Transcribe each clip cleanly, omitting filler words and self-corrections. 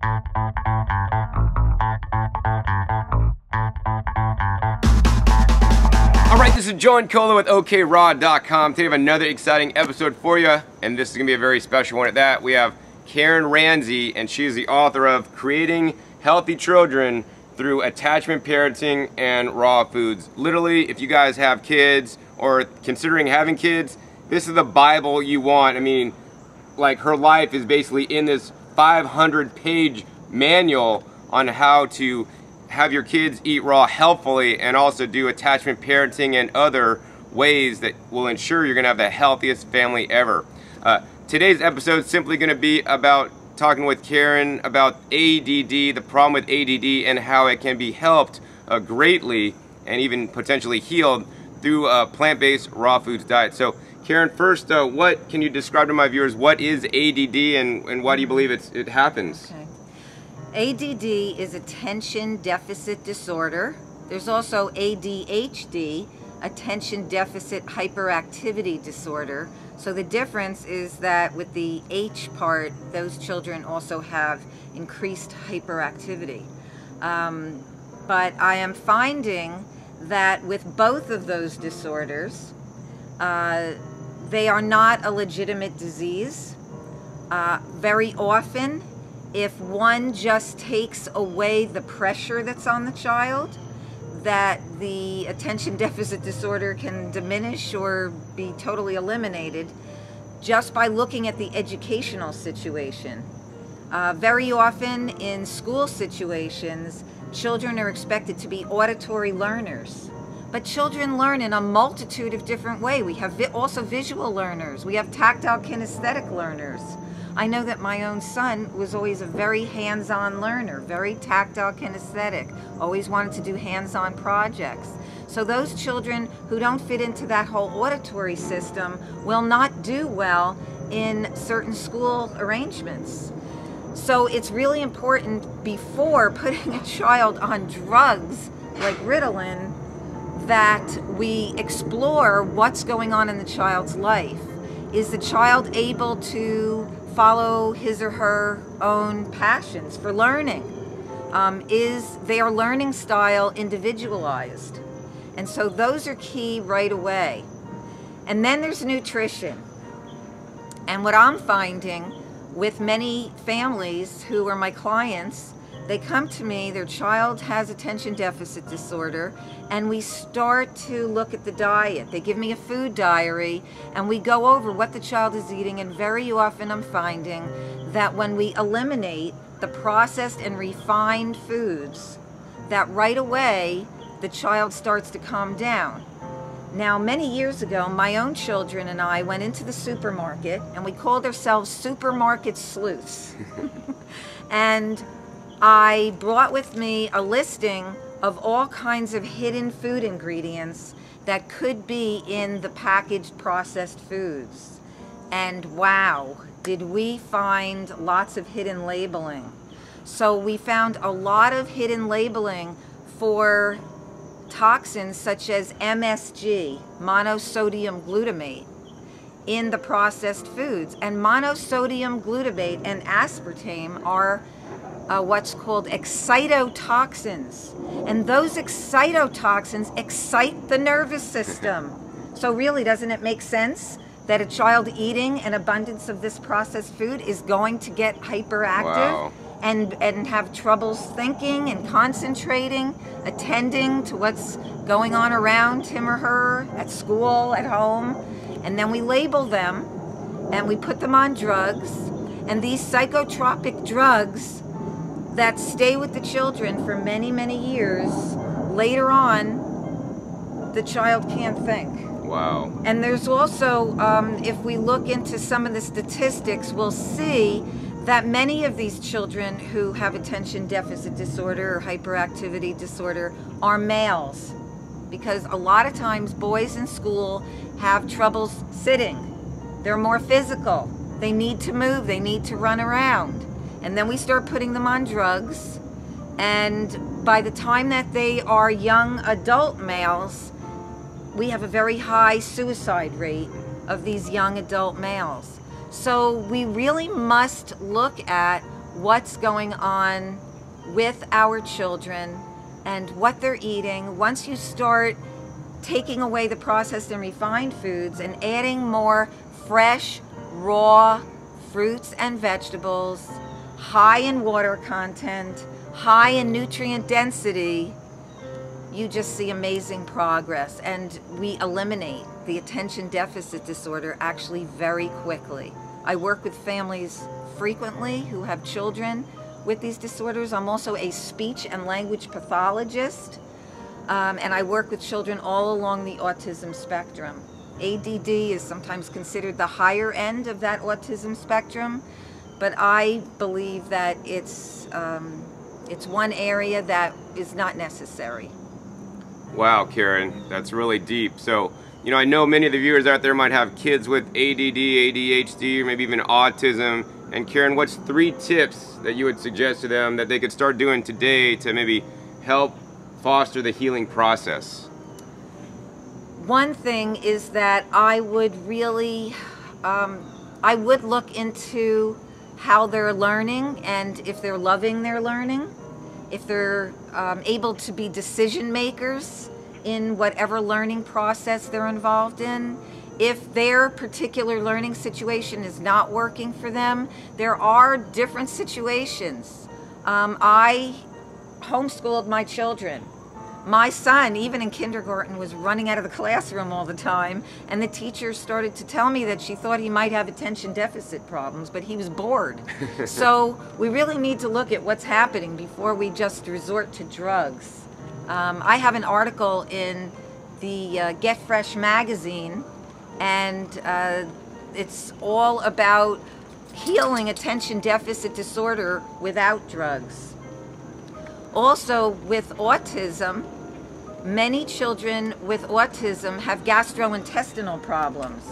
Alright, this is Joe and Cola with OKRaw.com. Today we have another exciting episode for you, and this is going to be a very special one at that. We have Karen Ramsey, and she is the author of Creating Healthy Children Through Attachment Parenting and Raw Foods. Literally, if you guys have kids or considering having kids, this is the Bible you want. I mean, like, her life is basically in this 500-page manual on how to have your kids eat raw healthfully and also do attachment parenting and other ways that will ensure you're going to have the healthiest family ever. Today's episode is simply going to be about talking with Karen about ADD, the problem with ADD, and how it can be helped greatly and even potentially healed through a plant-based raw foods diet. So Karen, first, what can you describe to my viewers, what is ADD and why do you believe it happens? Okay. ADD is attention deficit disorder. There's also ADHD, attention deficit hyperactivity disorder. So the difference is that with the H part, those children also have increased hyperactivity. But I am finding that with both of those disorders, they are not a legitimate disease. Very often, if one just takes away the pressure that's on the child, that the attention deficit disorder can diminish or be totally eliminated just by looking at the educational situation. Very often in school situations, children are expected to be auditory learners. But children learn in a multitude of different ways. We have also visual learners. We have tactile kinesthetic learners. I know that my own son was always a very hands-on learner, very tactile kinesthetic, always wanted to do hands-on projects. So those children who don't fit into that whole auditory system will not do well in certain school arrangements. So it's really important before putting a child on drugs like Ritalin that we explore what's going on in the child's life. Is the child able to follow his or her own passions for learning? Is their learning style individualized? And so those are key right away. And then there's nutrition. And what I'm finding with many families who are my clients, they come to me, their child has attention deficit disorder, and we start to look at the diet. They give me a food diary, and we go over what the child is eating, and very often I'm finding that when we eliminate the processed and refined foods, that right away the child starts to calm down. Now, many years ago, my own children and I went into the supermarket, and we called ourselves supermarket sleuths. And I brought with me a listing of all kinds of hidden food ingredients that could be in the packaged processed foods. And wow, did we find lots of hidden labeling. So we found a lot of hidden labeling for toxins such as MSG, monosodium glutamate, in the processed foods. And monosodium glutamate and aspartame are what's called excitotoxins. And those excitotoxins excite the nervous system. So really, doesn't it make sense that a child eating an abundance of this processed food is going to get hyperactive? Wow. and have troubles thinking and concentrating, attending to what's going on around him or her at school, at home? And then we label them and we put them on drugs, and these psychotropic drugs that stay with the children for many, many years, later on, the child can't think. Wow. And there's also, if we look into some of the statistics, we'll see that many of these children who have attention deficit disorder or hyperactivity disorder are males. Because a lot of times boys in school have troubles sitting. They're more physical. They need to move, they need to run around. And then we start putting them on drugs, and by the time that they are young adult males, we have a very high suicide rate of these young adult males. So we really must look at what's going on with our children and what they're eating. Once you start taking away the processed and refined foods and adding more fresh, raw fruits and vegetables, high in water content, high in nutrient density, you just see amazing progress, and we eliminate the attention deficit disorder actually very quickly. I work with families frequently who have children with these disorders. I'm also a speech and language pathologist, and I work with children all along the autism spectrum. ADD is sometimes considered the higher end of that autism spectrum, but I believe that it's one area that is not necessary. Wow, Karen, that's really deep. So, you know, I know many of the viewers out there might have kids with ADD, ADHD, or maybe even autism. And Karen, what's 3 tips that you would suggest to them that they could start doing today to maybe help foster the healing process? One thing is that I would really, I would look into how they're learning and if they're loving their learning, if they're able to be decision makers in whatever learning process they're involved in. If their particular learning situation is not working for them, there are different situations. I homeschooled my children. My son, even in kindergarten, was running out of the classroom all the time, and the teacher started to tell me that she thought he might have attention deficit problems, but he was bored. So we really need to look at what's happening before we just resort to drugs. I have an article in the Get Fresh magazine, and it's all about healing attention deficit disorder without drugs. Also, with autism, many children with autism have gastrointestinal problems,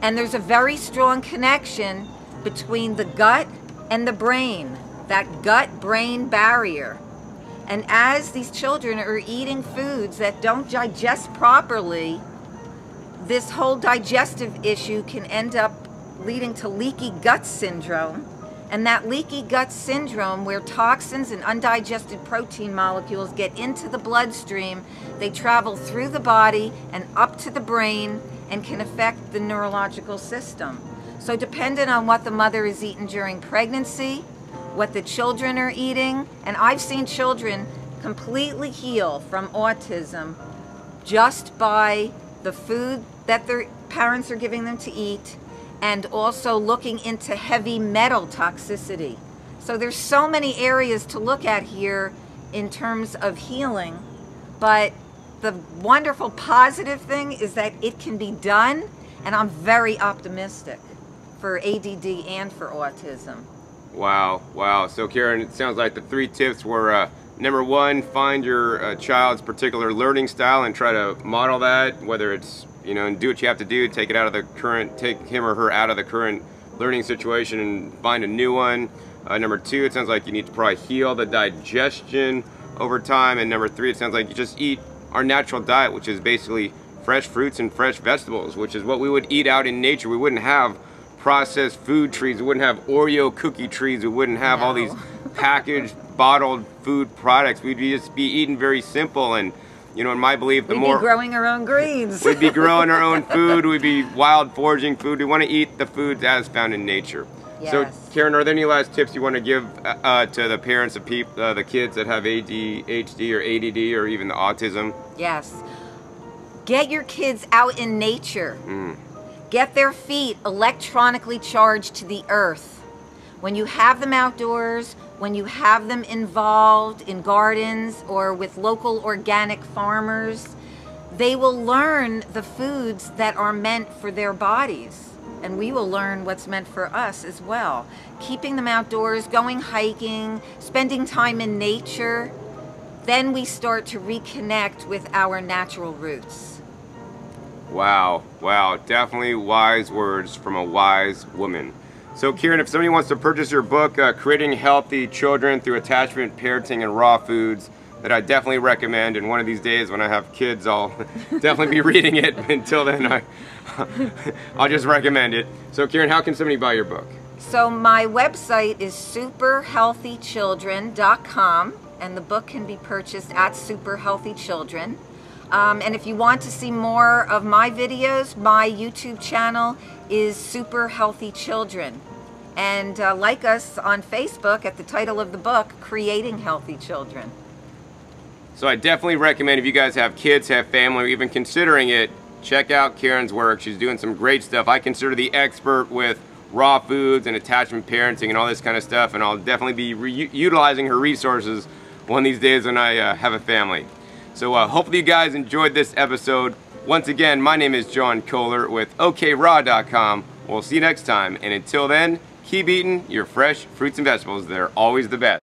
and there's a very strong connection between the gut and the brain, that gut-brain barrier. And as these children are eating foods that don't digest properly, this whole digestive issue can end up leading to leaky gut syndrome. And that leaky gut syndrome, where toxins and undigested protein molecules get into the bloodstream, they travel through the body and up to the brain and can affect the neurological system. So dependent on what the mother is eating during pregnancy, what the children are eating, and I've seen children completely heal from autism just by the food that their parents are giving them to eat, and also looking into heavy metal toxicity. So there's so many areas to look at here in terms of healing, but the wonderful positive thing is that it can be done, and I'm very optimistic for ADD and for autism. Wow, wow. So Karen, it sounds like the 3 tips were, number 1, find your child's particular learning style and try to model that, whether it's, you know, and do what you have to do, take him or her out of the current learning situation and find a new one. Number 2, it sounds like you need to probably heal the digestion over time. And number 3, it sounds like you just eat our natural diet, which is basically fresh fruits and fresh vegetables, which is what we would eat out in nature. We wouldn't have processed food trees, we wouldn't have Oreo cookie trees, we wouldn't have all these packaged, bottled food products. We'd just be eating very simple. And you know, in my belief, We'd be growing our own greens. We'd be growing our own food. We'd be wild foraging food. We want to eat the foods as found in nature. Yes. So, Karen, are there any last tips you want to give to the parents of the kids that have ADHD or ADD or even the autism? Yes. Get your kids out in nature. Get their feet electronically charged to the earth. When you have them outdoors, when you have them involved in gardens or with local organic farmers, they will learn the foods that are meant for their bodies. And we will learn what's meant for us as well. Keeping them outdoors, going hiking, spending time in nature, then we start to reconnect with our natural roots. Wow, wow, definitely wise words from a wise woman. So Karen, if somebody wants to purchase your book, Creating Healthy Children Through Attachment, Parenting, and Raw Foods, that I definitely recommend, and one of these days when I have kids, I'll definitely be reading it. Until then, I'll just recommend it. So Karen, how can somebody buy your book? So my website is superhealthychildren.com, and the book can be purchased at Super Healthy Children. And if you want to see more of my videos, my YouTube channel is Super Healthy Children. And like us on Facebook at the title of the book, Creating Healthy Children. So I definitely recommend, if you guys have kids, have family, or even considering it, check out Karen's work. She's doing some great stuff. I consider the expert with raw foods and attachment parenting and all this kind of stuff, and I'll definitely be utilizing her resources one of these days when I have a family. So hopefully you guys enjoyed this episode. Once again, my name is John Kohler with OKRaw.com. We'll see you next time, and until then, keep eating your fresh fruits and vegetables. They're always the best.